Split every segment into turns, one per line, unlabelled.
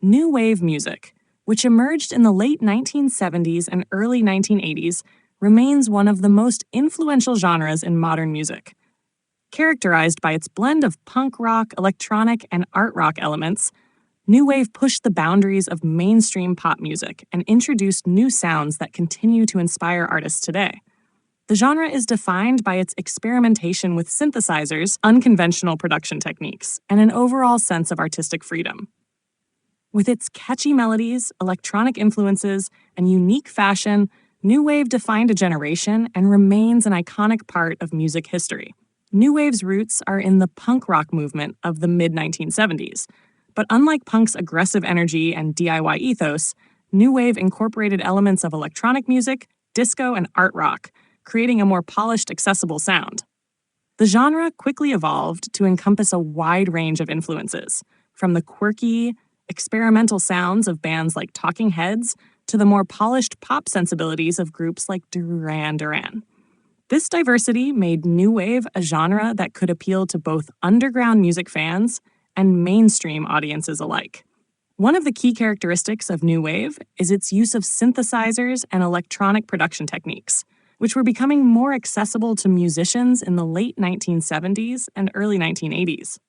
New wave music, which emerged in the late 1970s and early 1980s, remains one of the most influential genres in modern music. Characterized by its blend of punk rock, electronic, and art rock elements, new wave pushed the boundaries of mainstream pop music and introduced new sounds that continue to inspire artists today. The genre is defined by its experimentation with synthesizers, unconventional production techniques, and an overall sense of artistic freedom. With its catchy melodies, electronic influences, and unique fashion, new wave defined a generation and remains an iconic part of music history. New wave's roots are in the punk rock movement of the mid-1970s, but unlike punk's aggressive energy and DIY ethos, new wave incorporated elements of electronic music, disco, and art rock, creating a more polished, accessible sound. The genre quickly evolved to encompass a wide range of influences, from the quirky, experimental sounds of bands like Talking Heads to the more polished pop sensibilities of groups like Duran Duran. This diversity made new wave a genre that could appeal to both underground music fans and mainstream audiences alike. One of the key characteristics of new wave is its use of synthesizers and electronic production techniques, which were becoming more accessible to musicians in the late 1970s and early 1980s.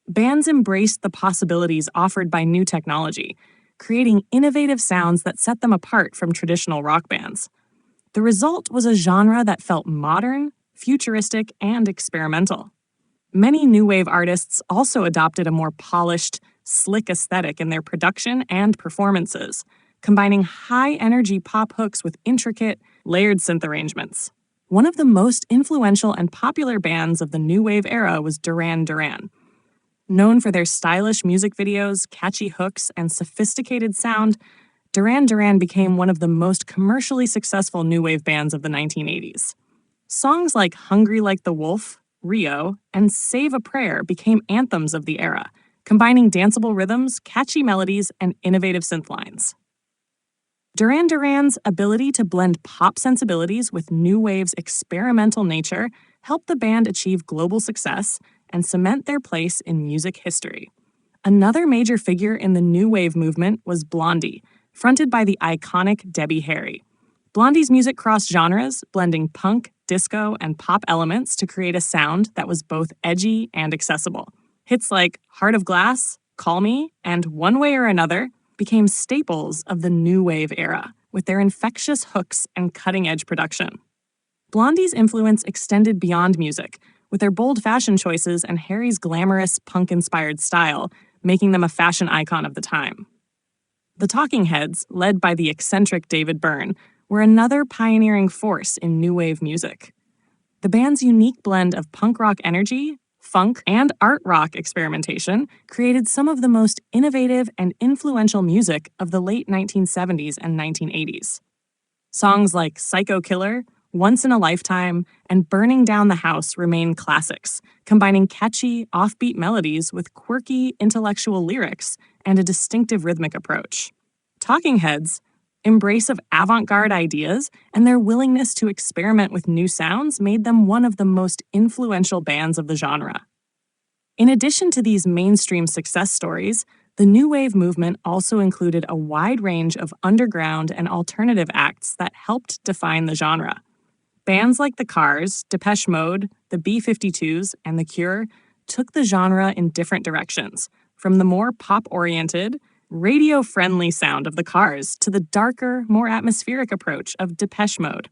Bands embraced the possibilities offered by new technology, creating innovative sounds that set them apart from traditional rock bands. The result was a genre that felt modern, futuristic, and experimental. Many new wave artists also adopted a more polished, slick aesthetic in their production and performances, combining high-energy pop hooks with intricate, layered synth arrangements. One of the most influential and popular bands of the new wave era was Duran Duran. Known for their stylish music videos, catchy hooks, and sophisticated sound, Duran Duran became one of the most commercially successful new wave bands of the 1980s. Songs like Hungry Like the Wolf, Rio, and Save a Prayer became anthems of the era, combining danceable rhythms, catchy melodies, and innovative synth lines. Duran Duran's ability to blend pop sensibilities with new wave's experimental nature helped the band achieve global success and cement their place in music history. Another major figure in the new wave movement was Blondie, fronted by the iconic Debbie Harry. Blondie's music crossed genres, blending punk, disco, and pop elements to create a sound that was both edgy and accessible. Hits like Heart of Glass, Call Me, and One Way or Another became staples of the new wave era, with their infectious hooks and cutting-edge production. Blondie's influence extended beyond music, with their bold fashion choices and Harry's glamorous, punk-inspired style, making them a fashion icon of the time. The Talking Heads, led by the eccentric David Byrne, were another pioneering force in new wave music. The band's unique blend of punk rock energy, funk, and art rock experimentation created some of the most innovative and influential music of the late 1970s and 1980s. Songs like Psycho Killer, Once in a Lifetime, and Burning Down the House remain classics, combining catchy, offbeat melodies with quirky, intellectual lyrics and a distinctive rhythmic approach. Talking Heads' embrace of avant-garde ideas and their willingness to experiment with new sounds made them one of the most influential bands of the genre. In addition to these mainstream success stories, the new wave movement also included a wide range of underground and alternative acts that helped define the genre. Bands like The Cars, Depeche Mode, the B-52s, and The Cure took the genre in different directions, from the more pop-oriented, radio-friendly sound of The Cars to the darker, more atmospheric approach of Depeche Mode.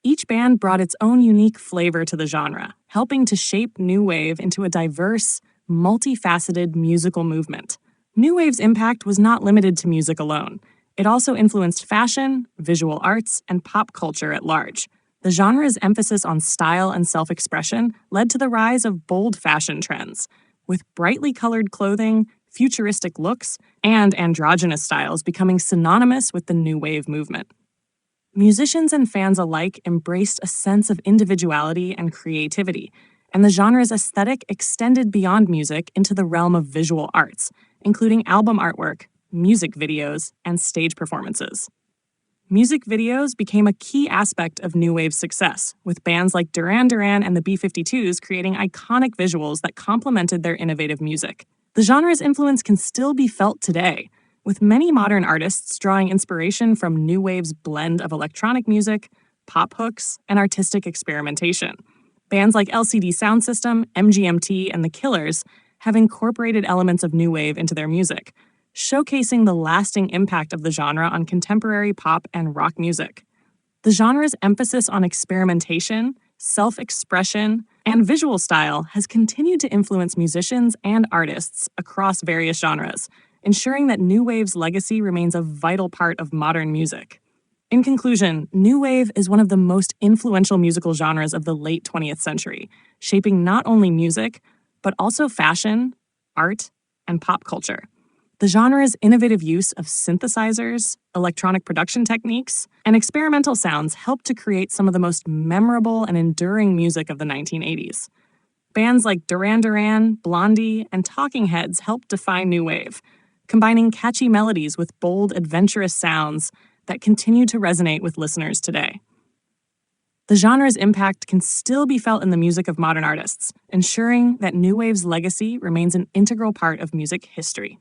Each band brought its own unique flavor to the genre, helping to shape new wave into a diverse, multifaceted musical movement. New wave's impact was not limited to music alone. It also influenced fashion, visual arts, and pop culture at large. The genre's emphasis on style and self-expression led to the rise of bold fashion trends, with brightly colored clothing, futuristic looks, and androgynous styles becoming synonymous with the new wave movement. Musicians and fans alike embraced a sense of individuality and creativity, and the genre's aesthetic extended beyond music into the realm of visual arts, including album artwork, music videos, and stage performances. Music videos became a key aspect of new wave's success, with bands like Duran Duran and the B-52s creating iconic visuals that complemented their innovative music. The genre's influence can still be felt today, with many modern artists drawing inspiration from new wave's blend of electronic music, pop hooks, and artistic experimentation. Bands like LCD Sound System, MGMT, and The Killers have incorporated elements of new wave into their music, showcasing the lasting impact of the genre on contemporary pop and rock music. The genre's emphasis on experimentation, self-expression, and visual style has continued to influence musicians and artists across various genres, ensuring that new wave's legacy remains a vital part of modern music. In conclusion, new wave is one of the most influential musical genres of the late 20th century, shaping not only music, but also fashion, art, and pop culture. The genre's innovative use of synthesizers, electronic production techniques, and experimental sounds helped to create some of the most memorable and enduring music of the 1980s. Bands like Duran Duran, Blondie, and Talking Heads helped define new wave, combining catchy melodies with bold, adventurous sounds that continue to resonate with listeners today. The genre's impact can still be felt in the music of modern artists, ensuring that new wave's legacy remains an integral part of music history.